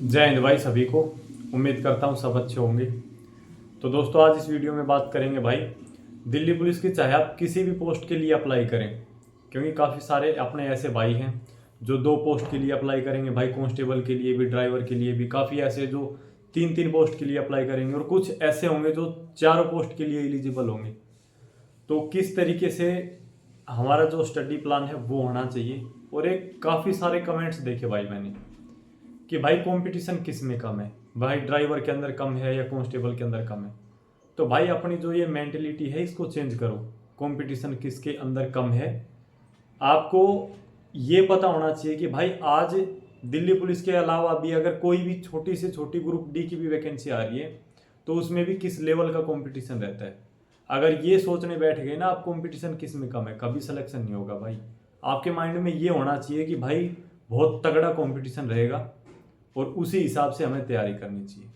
जय हिंद भाई सभी को। उम्मीद करता हूँ सब अच्छे होंगे। तो दोस्तों आज इस वीडियो में बात करेंगे भाई दिल्ली पुलिस की, चाहे आप किसी भी पोस्ट के लिए अप्लाई करें, क्योंकि काफ़ी सारे अपने ऐसे भाई हैं जो 2 पोस्ट के लिए अप्लाई करेंगे भाई, कांस्टेबल के लिए भी, ड्राइवर के लिए भी। काफ़ी ऐसे जो 3-3 पोस्ट के लिए अप्लाई करेंगे, और कुछ ऐसे होंगे जो 4 पोस्ट के लिए एलिजिबल होंगे। तो किस तरीके से हमारा जो स्टडी प्लान है वो होना चाहिए। और एक काफ़ी सारे कमेंट्स देखे भाई मैंने कि भाई कंपटीशन किस में कम है, भाई ड्राइवर के अंदर कम है या कांस्टेबल के अंदर कम है। तो भाई अपनी जो ये मेंटेलिटी है इसको चेंज करो। कंपटीशन किसके अंदर कम है, आपको ये पता होना चाहिए कि भाई आज दिल्ली पुलिस के अलावा भी अगर कोई भी छोटी से छोटी ग्रुप डी की भी वैकेंसी आ रही है तो उसमें भी किस लेवल का कंपटीशन रहता है। अगर ये सोचने बैठ गए ना आप कंपटीशन किस में कम है, कभी सिलेक्शन नहीं होगा भाई। आपके माइंड में ये होना चाहिए कि भाई बहुत तगड़ा कंपटीशन रहेगा और उसी हिसाब से हमें तैयारी करनी चाहिए।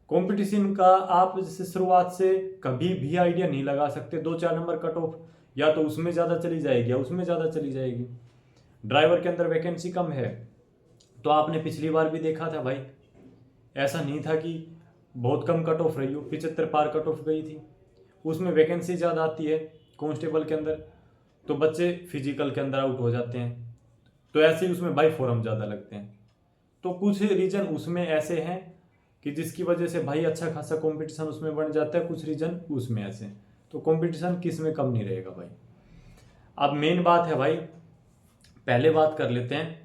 कंपटीशन का आप जैसे शुरुआत से कभी भी आइडिया नहीं लगा सकते। 2-4 नंबर कट ऑफ या तो उसमें ज़्यादा चली जाएगी या उसमें ज़्यादा चली जाएगी। ड्राइवर के अंदर वैकेंसी कम है तो आपने पिछली बार भी देखा था भाई, ऐसा नहीं था कि बहुत कम कट ऑफ रही हो, 75 पार कट ऑफ गई थी। उसमें वैकेंसी ज़्यादा आती है कांस्टेबल के अंदर, तो बच्चे फिजिकल के अंदर आउट हो जाते हैं। तो ऐसे ही उसमें भाई फॉर्म ज़्यादा लगते हैं। तो कुछ रीजन उसमें ऐसे हैं कि जिसकी वजह से भाई अच्छा खासा कंपटीशन उसमें बन जाता है, कुछ रीजन उसमें ऐसे। तो कंपटीशन किस में कम नहीं रहेगा भाई। अब मेन बात है भाई, पहले बात कर लेते हैं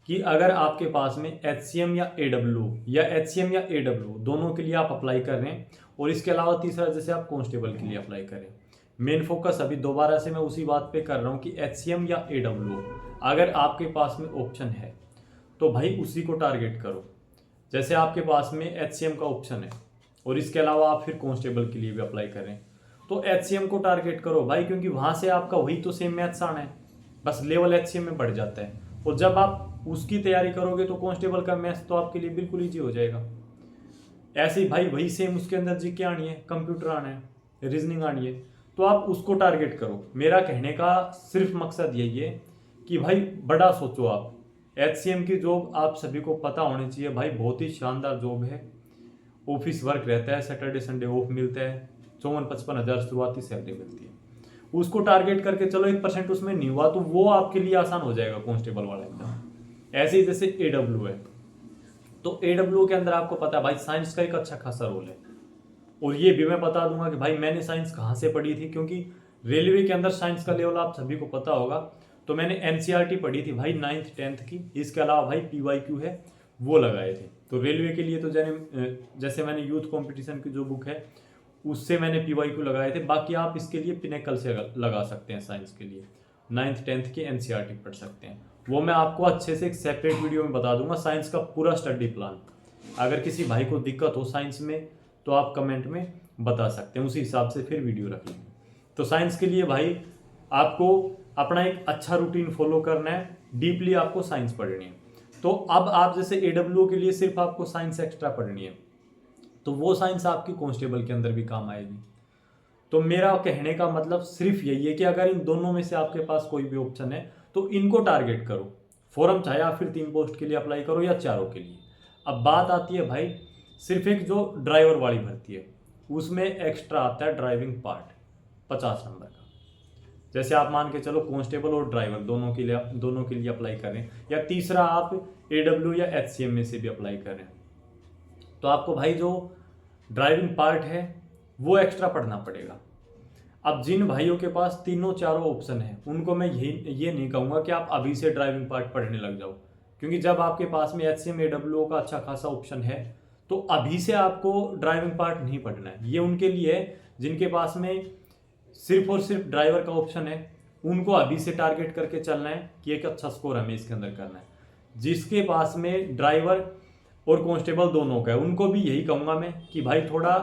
कि अगर आपके पास में HCM या AW दोनों के लिए आप अप्लाई कर रहे हैं, और इसके अलावा तीसरा जैसे आप कांस्टेबल के लिए अप्लाई करें। मेन फोकस अभी दोबारा से मैं उसी बात पे कर रहा हूँ कि HCM या AW अगर आपके पास में ऑप्शन है तो भाई उसी को टारगेट करो। जैसे आपके पास में HCM का ऑप्शन है और इसके अलावा आप फिर कांस्टेबल के लिए भी अप्लाई करें तो HCM को टारगेट करो भाई, क्योंकि वहाँ से आपका वही तो सेम मैथ्स आना है, बस लेवल HCM में बढ़ जाता है। और जब आप उसकी तैयारी करोगे तो कांस्टेबल का मैथ्स तो आपके लिए बिल्कुल ईजी हो जाएगा। ऐसे ही भाई वही सेम उसके अंदर जीके आनी है, कंप्यूटर आना है, रीजनिंग आनी है, तो आप उसको टारगेट करो। मेरा कहने का सिर्फ मकसद यही है कि भाई बड़ा सोचो आप। HCM की जॉब आप सभी को पता होनी चाहिए भाई, बहुत ही शानदार जॉब है। ऑफिस वर्क रहता है, सैटरडे संडे ऑफ मिलता है, 54-55 हज़ार शुरुआती सैलरी मिलती है। उसको टारगेट करके चलो 1% उसमें नहीं हुआ तो वो आपके लिए आसान हो जाएगा कांस्टेबल वाला एग्जाम। ऐसे ही जैसे AW है, तो AW के अंदर आपको पता है भाई साइंस का एक अच्छा खासा रोल है। और ये भी मैं बता दूंगा कि भाई मैंने साइंस कहाँ से पढ़ी थी, क्योंकि रेलवे के अंदर साइंस का लेवल आप सभी को पता होगा। तो मैंने NCERT पढ़ी थी भाई 9th-10th की, इसके अलावा भाई PYQ है वो लगाए थे। तो रेलवे के लिए तो जैसे मैंने यूथ कंपटीशन की जो बुक है उससे मैंने PYQ लगाए थे। बाकी आप इसके लिए पिनेकल से लगा सकते हैं, साइंस के लिए 9th-10th की NCERT पढ़ सकते हैं। वो मैं आपको अच्छे से एक सेपरेट वीडियो में बता दूंगा, साइंस का पूरा स्टडी प्लान। अगर किसी भाई को दिक्कत हो साइंस में तो आप कमेंट में बता सकते हैं, उसी हिसाब से फिर वीडियो रख लेंगे। तो साइंस के लिए भाई आपको अपना एक अच्छा रूटीन फॉलो करना है, डीपली आपको साइंस पढ़नी है। तो अब आप जैसे AW के लिए सिर्फ आपको साइंस एक्स्ट्रा पढ़नी है, तो वो साइंस आपकी कांस्टेबल के अंदर भी काम आएगी। तो मेरा कहने का मतलब सिर्फ यही है कि अगर इन दोनों में से आपके पास कोई भी ऑप्शन है तो इनको टारगेट करो। फॉर्म चाहे आप फिर 3 पोस्ट के लिए अप्लाई करो या 4 के लिए। अब बात आती है भाई सिर्फ एक जो ड्राइवर वाली भर्ती है, उसमें एक्स्ट्रा आता है ड्राइविंग पार्ट 50 नंबर का। जैसे आप मान के चलो कांस्टेबल और ड्राइवर दोनों के लिए अप्लाई करें, या तीसरा आप AW या HCM में से भी अप्लाई करें, तो आपको भाई जो ड्राइविंग पार्ट है वो एक्स्ट्रा पढ़ना पड़ेगा। अब जिन भाइयों के पास तीनों चारों ऑप्शन है उनको मैं ये नहीं कहूँगा कि आप अभी से ड्राइविंग पार्ट पढ़ने लग जाओ, क्योंकि जब आपके पास में HCM AW का अच्छा खासा ऑप्शन है तो अभी से आपको ड्राइविंग पार्ट नहीं पढ़ना है। ये उनके लिए है जिनके पास में सिर्फ और सिर्फ ड्राइवर का ऑप्शन है, उनको अभी से टारगेट करके चलना है कि एक अच्छा स्कोर हमें इसके अंदर करना है। जिसके पास में ड्राइवर और कांस्टेबल दोनों का है उनको भी यही कहूँगा मैं कि भाई थोड़ा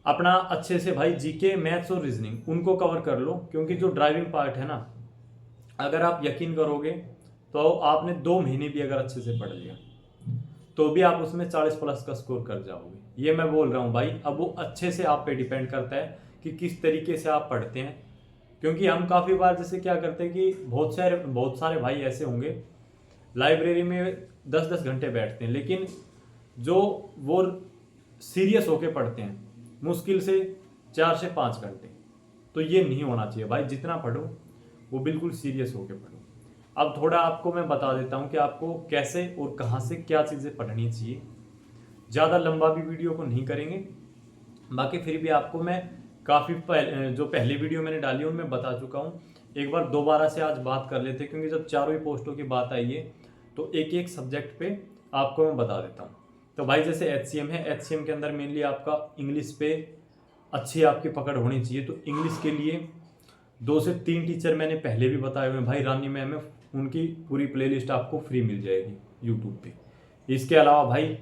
अपना अच्छे से भाई जीके, मैथ्स और रीजनिंग उनको कवर कर लो, क्योंकि जो ड्राइविंग पार्ट है ना, अगर आप यकीन करोगे तो आपने 2 महीने भी अगर अच्छे से पढ़ लिया तो भी आप उसमें 40+ का स्कोर कर जाओगे। ये मैं बोल रहा हूँ भाई। अब वो अच्छे से आप पे डिपेंड करता है कि किस तरीके से आप पढ़ते हैं, क्योंकि हम काफ़ी बार जैसे क्या करते हैं कि बहुत सारे भाई ऐसे होंगे लाइब्रेरी में 10-10 घंटे बैठते हैं, लेकिन जो वो सीरियस होके पढ़ते हैं मुश्किल से 4 से 5 घंटे। तो ये नहीं होना चाहिए भाई, जितना पढ़ो वो बिल्कुल सीरियस होके पढ़ो। अब थोड़ा आपको मैं बता देता हूँ कि आपको कैसे और कहाँ से क्या चीज़ें पढ़नी चाहिए। ज़्यादा लंबा भी वीडियो को नहीं करेंगे, बाकी फिर भी आपको मैं काफ़ी जो पहले वीडियो मैंने डाली है उनमें बता चुका हूँ। एक बार दोबारा से आज बात कर लेते हैं, क्योंकि जब चारों ही पोस्टों की बात आई है तो एक एक सब्जेक्ट पे आपको मैं बता देता हूँ। तो भाई जैसे HCM है, HCM के अंदर मेनली आपका इंग्लिश पे अच्छी आपकी पकड़ होनी चाहिए। तो इंग्लिश के लिए 2 से 3 टीचर मैंने पहले भी बताए हुए हैं भाई, रानी मैम है, उनकी पूरी प्लेलिस्ट आपको फ्री मिल जाएगी यूट्यूब पे। इसके अलावा भाई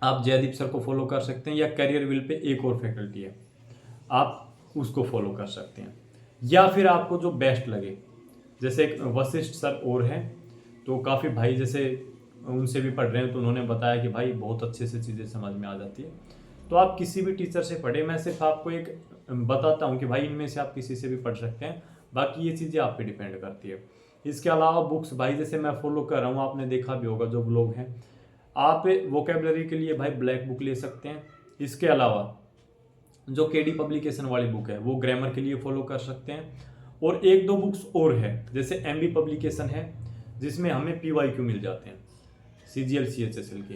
आप जयदीप सर को फॉलो कर सकते हैं, या करियर विल पे एक और फैकल्टी है, आप उसको फॉलो कर सकते हैं। या फिर आपको जो बेस्ट लगे, जैसे एक वशिष्ठ सर और हैं, तो काफ़ी भाई जैसे उनसे भी पढ़ रहे हैं तो उन्होंने बताया कि भाई बहुत अच्छे से चीज़ें समझ में आ जाती है। तो आप किसी भी टीचर से पढ़े, मैं सिर्फ आपको एक बताता हूँ कि भाई इनमें से आप किसी से भी पढ़ सकते हैं, बाकी ये चीज़ें आप पे डिपेंड करती है। इसके अलावा बुक्स भाई जैसे मैं फॉलो कर रहा हूँ, आपने देखा भी होगा जो ब्लॉग हैं, आप वोकेबलरी के लिए भाई ब्लैक बुक ले सकते हैं। इसके अलावा जो KD पब्लिकेशन वाली बुक है वो ग्रामर के लिए फॉलो कर सकते हैं। और 1-2 बुक्स और है, जैसे MB पब्लिकेशन है जिसमें हमें PYQ मिल जाते हैं CGL CHSL के,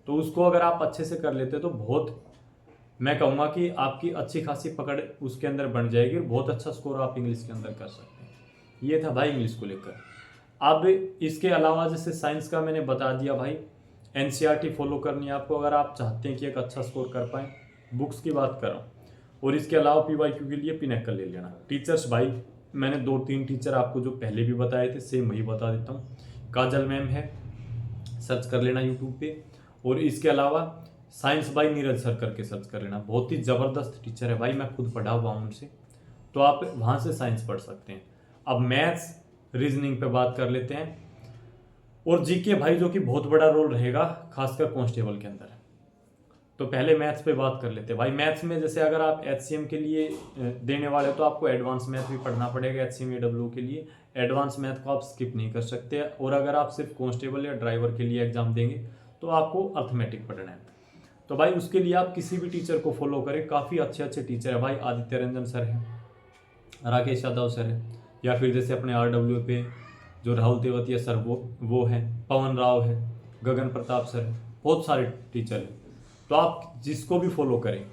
तो उसको अगर आप अच्छे से कर लेते हैं तो बहुत, मैं कहूँगा कि आपकी अच्छी खासी पकड़ उसके अंदर बन जाएगी और बहुत अच्छा स्कोर आप इंग्लिश के अंदर कर सकते हैं। ये था भाई इंग्लिश को लेकर। अब इसके अलावा जैसे साइंस का मैंने बता दिया भाई, NCERT फॉलो करनी है आपको अगर आप चाहते हैं कि एक अच्छा स्कोर कर पाएँ, बुक्स की बात कर रहा हूँ। और इसके अलावा PYQ के लिए पिनेकल ले लेना। टीचर्स भाई मैंने 2-3 टीचर आपको जो पहले भी बताए थे सेम वही बता देता हूँ। काजल मैम है, सर्च कर लेना यूट्यूब पे। और इसके अलावा साइंस बाय नीरज सर करके सर्च कर लेना, बहुत ही ज़बरदस्त टीचर है भाई, मैं खुद पढ़ा हुआ हूँ उनसे, तो आप वहाँ से साइंस पढ़ सकते हैं। अब मैथ्स रीजनिंग पे बात कर लेते हैं, और जीके भाई जो कि बहुत बड़ा रोल रहेगा खासकर कांस्टेबल के अंदर। तो पहले मैथ्स पे बात कर लेते हैं भाई। मैथ्स में जैसे अगर आप HCM के लिए देने वाले तो आपको एडवांस मैथ भी पढ़ना पड़ेगा। HCM AW के लिए एडवांस मैथ को आप स्किप नहीं कर सकते। और अगर आप सिर्फ कांस्टेबल या ड्राइवर के लिए एग्जाम देंगे तो आपको अर्थमेटिक पढ़ना है। तो भाई उसके लिए आप किसी भी टीचर को फॉलो करें, काफ़ी अच्छे अच्छे टीचर है भाई। आदित्य रंजन सर हैं, राकेश यादव सर है, या फिर जैसे अपने RW पे जो राहुल तेवतिया सर वो हैं, पवन राव है, गगन प्रताप सर है, बहुत सारे टीचर हैं। तो आप जिसको भी फॉलो करें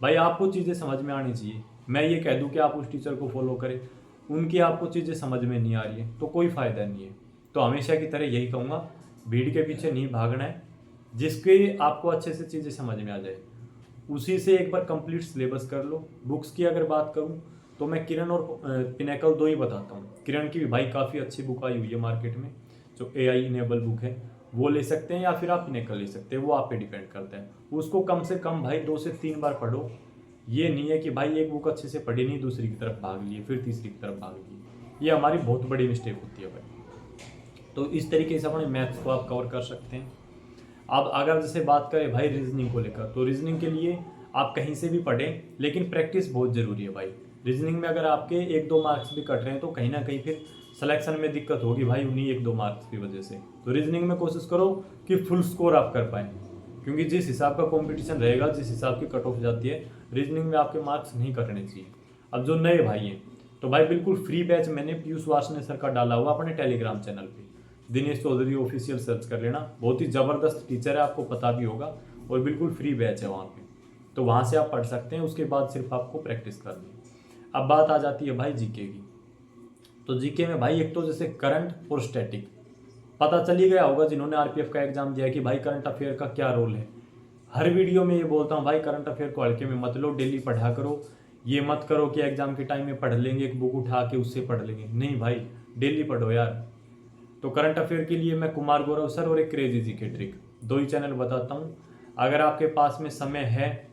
भाई, आपको चीज़ें समझ में आनी चाहिए। मैं ये कह दूं कि आप उस टीचर को फॉलो करें, उनकी आपको चीज़ें समझ में नहीं आ रही है तो कोई फ़ायदा नहीं है। तो हमेशा की तरह यही कहूँगा, भीड़ के पीछे नहीं भागना है, जिसके आपको अच्छे से चीज़ें समझ में आ जाए उसी से एक बार कंप्लीट सिलेबस कर लो। बुक्स की अगर बात करूँ तो मैं किरण और पिनेकल 2 ही बताता हूँ। किरण की भी भाई काफ़ी अच्छी बुक आई हुई है मार्केट में, जो AI इनेबल बुक है, वो ले सकते हैं, या फिर आप पिनेकल ले सकते हैं, वो आप पे डिपेंड करता है। उसको कम से कम भाई 2 से 3 बार पढ़ो। ये नहीं है कि भाई एक बुक अच्छे से पढ़ी नहीं, दूसरी की तरफ भाग लिए, फिर तीसरी की तरफ भाग लिए, ये हमारी बहुत बड़ी मिस्टेक होती है भाई। तो इस तरीके से अपने मैथ्स को आप कवर कर सकते हैं। अब अगर जैसे बात करें भाई रीजनिंग को लेकर, तो रीजनिंग के लिए आप कहीं से भी पढ़ें, लेकिन प्रैक्टिस बहुत ज़रूरी है भाई। रीजनिंग में अगर आपके 1-2 मार्क्स भी कट रहे हैं तो कहीं ना कहीं फिर सिलेक्शन में दिक्कत होगी भाई, उन्हीं 1-2 मार्क्स की वजह से। तो रीजनिंग में कोशिश करो कि फुल स्कोर आप कर पाएँ, क्योंकि जिस हिसाब का कंपटीशन रहेगा, जिस हिसाब की कट ऑफ जाती है, रीजनिंग में आपके मार्क्स नहीं कटने चाहिए। अब जो नए भाई हैं तो भाई बिल्कुल फ्री बैच मैंने पीयूष वासने सर का डाला हुआ अपने टेलीग्राम चैनल पे, दिनेश चौधरी ऑफिशियल सर्च कर लेना। बहुत ही ज़बरदस्त टीचर है, आपको पता भी होगा, और बिल्कुल फ्री बैच है वहाँ पे, तो वहाँ से आप पढ़ सकते हैं। उसके बाद सिर्फ आपको प्रैक्टिस करनी है। अब बात आ जाती है भाई जीके की। तो जीके में भाई एक तो जैसे करंट और स्टैटिक पता चल ही गया होगा जिन्होंने RPF का एग्जाम दिया कि भाई करंट अफेयर का क्या रोल है। हर वीडियो में ये बोलता हूँ भाई, करंट अफेयर को हल्के में मत लो, डेली पढ़ा करो। ये मत करो कि एग्जाम के टाइम में पढ़ लेंगे, एक बुक उठा के उससे पढ़ लेंगे, नहीं भाई, डेली पढ़ो यार। तो करंट अफेयर के लिए मैं कुमार गौरव सर और एक क्रेजी जीके ट्रिक 2 ही चैनल बताता हूँ। अगर आपके पास में समय है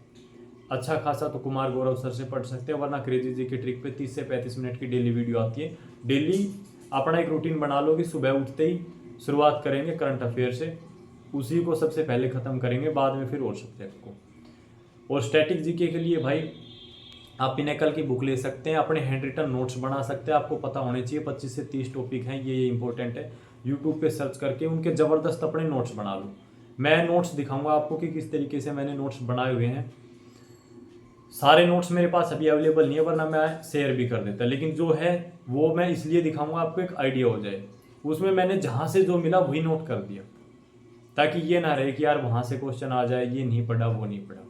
अच्छा खासा तो कुमार गौरव सर से पढ़ सकते हैं, वरना क्रेजी जीके ट्रिक पे 30 से 35 मिनट की डेली वीडियो आती है। डेली अपना एक रूटीन बना लो कि सुबह उठते ही शुरुआत करेंगे करंट अफेयर से, उसी को सबसे पहले ख़त्म करेंगे, बाद में फिर और सब्जेक्ट को। और स्टैटिक जीके के लिए भाई आप पिनेकल की बुक ले सकते हैं, अपने हैंड रिटन नोट्स बना सकते हैं। आपको पता होने चाहिए 25 से 30 टॉपिक हैं, ये इंपॉर्टेंट है, यूट्यूब पे सर्च करके उनके ज़बरदस्त अपने नोट्स बना लो। मैं नोट्स दिखाऊंगा आपको कि किस तरीके से मैंने नोट्स बनाए हुए हैं। सारे नोट्स मेरे पास अभी अवेलेबल नहीं है, वरना मैं शेयर भी कर देता, लेकिन जो है वो मैं इसलिए दिखाऊंगा आपको एक आइडिया हो जाए। उसमें मैंने जहाँ से जो मिला वही नोट कर दिया, ताकि ये ना रहे कि यार वहाँ से क्वेश्चन आ जाए, ये नहीं पढ़ा वो नहीं पढ़ा।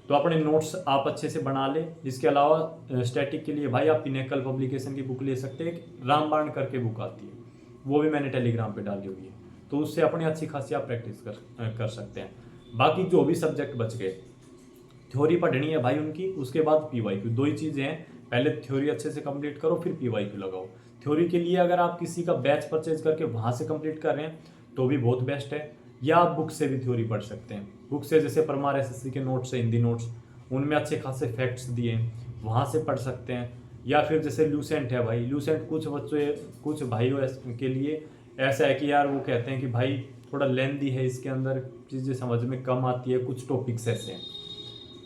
तो अपने नोट्स आप अच्छे से बना ले। इसके अलावा स्टैटिक के लिए भाई आप पिनेकल पब्लिकेशन की बुक ले सकते हैं, एक रामबाण करके बुक आती है, वो भी मैंने टेलीग्राम पे डाली हुई है, तो उससे अपनी अच्छी खासी आप प्रैक्टिस कर सकते हैं। बाकी जो भी सब्जेक्ट बच गए, थ्योरी पढ़नी है भाई उनकी, उसके बाद पीवाईक्यू, दो ही चीज़ें हैं। पहले थ्योरी अच्छे से कंप्लीट करो, फिर पीवाईक्यू लगाओ। थ्योरी के लिए अगर आप किसी का बैच परचेज करके वहाँ से कंप्लीट कर रहे हैं तो भी बहुत बेस्ट है, या आप बुक से भी थ्योरी पढ़ सकते हैं। बुक से जैसे परमार एसएससी के नोट्स है, हिंदी नोट्स, उनमें अच्छे खासे फैक्ट्स दिए हैं, वहाँ से पढ़ सकते हैं। या फिर जैसे लूसेंट है भाई, लूसेंट कुछ बच्चों कुछ भाइयों के लिए ऐसा है कि यार वो कहते हैं कि भाई थोड़ा लेंदी है, इसके अंदर चीज़ें समझ में कम आती है, कुछ टॉपिक्स ऐसे हैं,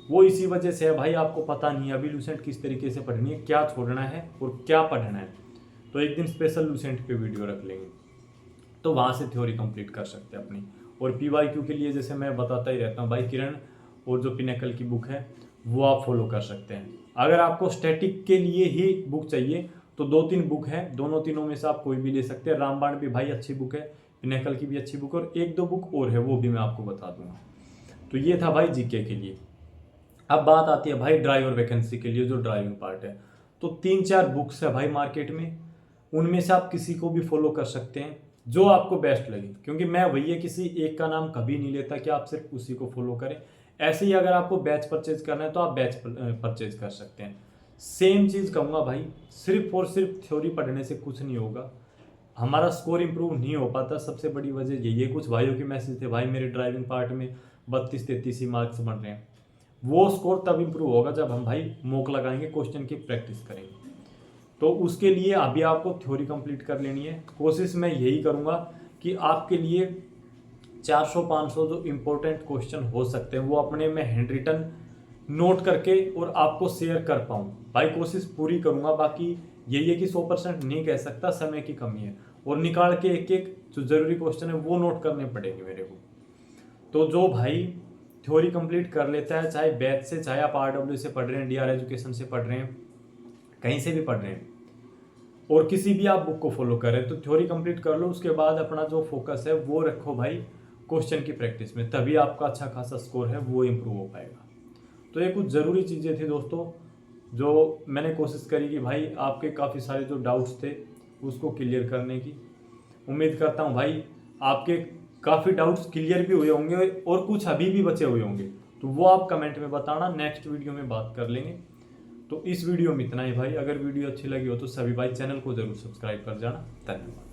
वो इसी वजह से है भाई। आपको पता नहीं है अभी लूसेंट किस तरीके से पढ़नी है, क्या छोड़ना है और क्या पढ़ना है, तो एक दिन स्पेशल लूसेंट पे वीडियो रख लेंगे, तो वहाँ से थ्योरी कंप्लीट कर सकते हैं अपनी। और पीवाईक्यू के लिए जैसे मैं बताता ही रहता हूँ भाई, किरण और जो पिनेकल की बुक है वो आप फॉलो कर सकते हैं। अगर आपको स्टैटिक के लिए ही बुक चाहिए तो 2-3 बुक है, दोनों तीनों में से आप कोई भी ले सकते हैं। रामबाण भी भाई अच्छी बुक है, पिनेकल की भी अच्छी बुक है, और 1-2 बुक और है वो भी मैं आपको बता दूंगा। तो ये था भाई जीके के लिए। अब बात आती है भाई ड्राइवर वैकेंसी के लिए, जो ड्राइविंग पार्ट है, तो 3-4 बुक्स है भाई मार्केट में, उनमें से आप किसी को भी फॉलो कर सकते हैं जो आपको बेस्ट लगे, क्योंकि मैं भैया किसी एक का नाम कभी नहीं लेता कि आप सिर्फ उसी को फॉलो करें। ऐसे ही अगर आपको बैच परचेज करना है तो आप बैच परचेज कर सकते हैं। सेम चीज़ कहूँगा भाई, सिर्फ और सिर्फ थ्योरी पढ़ने से कुछ नहीं होगा, हमारा स्कोर इंप्रूव नहीं हो पाता। सबसे बड़ी वजह यही है, कुछ भाइयों के मैसेज थे भाई मेरे ड्राइविंग पार्ट में 32-33 ही मार्क्स बन रहे हैं। वो स्कोर तब इंप्रूव होगा जब हम भाई मॉक लगाएंगे, क्वेश्चन की प्रैक्टिस करेंगे। तो उसके लिए अभी आपको थ्योरी कंप्लीट कर लेनी है। कोशिश मैं यही करूँगा कि आपके लिए 400-500 जो इम्पोर्टेंट क्वेश्चन हो सकते हैं वो अपने में हैंड रिटन नोट करके और आपको शेयर कर पाऊँ भाई, कोशिश पूरी करूँगा। बाकी यही है कि 100% नहीं कह सकता, समय की कमी है, और निकाल के एक एक जो ज़रूरी क्वेश्चन है वो नोट करने पड़ेंगे मेरे को। तो जो भाई थ्योरी कंप्लीट कर लेता है, चाहे बैच से, चाहे आप आरडब्ल्यू से पढ़ रहे हैं, डीआर एजुकेशन से पढ़ रहे हैं, कहीं से भी पढ़ रहे हैं, और किसी भी आप बुक को फॉलो करें, तो थ्योरी कंप्लीट कर लो। उसके बाद अपना जो फोकस है वो रखो भाई क्वेश्चन की प्रैक्टिस में, तभी आपका अच्छा खासा स्कोर है वो इम्प्रूव हो पाएगा। तो ये कुछ ज़रूरी चीज़ें थी दोस्तों, जो मैंने कोशिश करी कि भाई आपके काफ़ी सारे जो डाउट्स थे उसको क्लियर करने की। उम्मीद करता हूँ भाई आपके काफ़ी डाउट्स क्लियर भी हुए होंगे, और कुछ अभी भी बचे हुए होंगे, तो वो आप कमेंट में बताना, नेक्स्ट वीडियो में बात कर लेंगे। तो इस वीडियो में इतना ही भाई। अगर वीडियो अच्छी लगी हो तो सभी भाई चैनल को ज़रूर सब्सक्राइब कर जाना। धन्यवाद।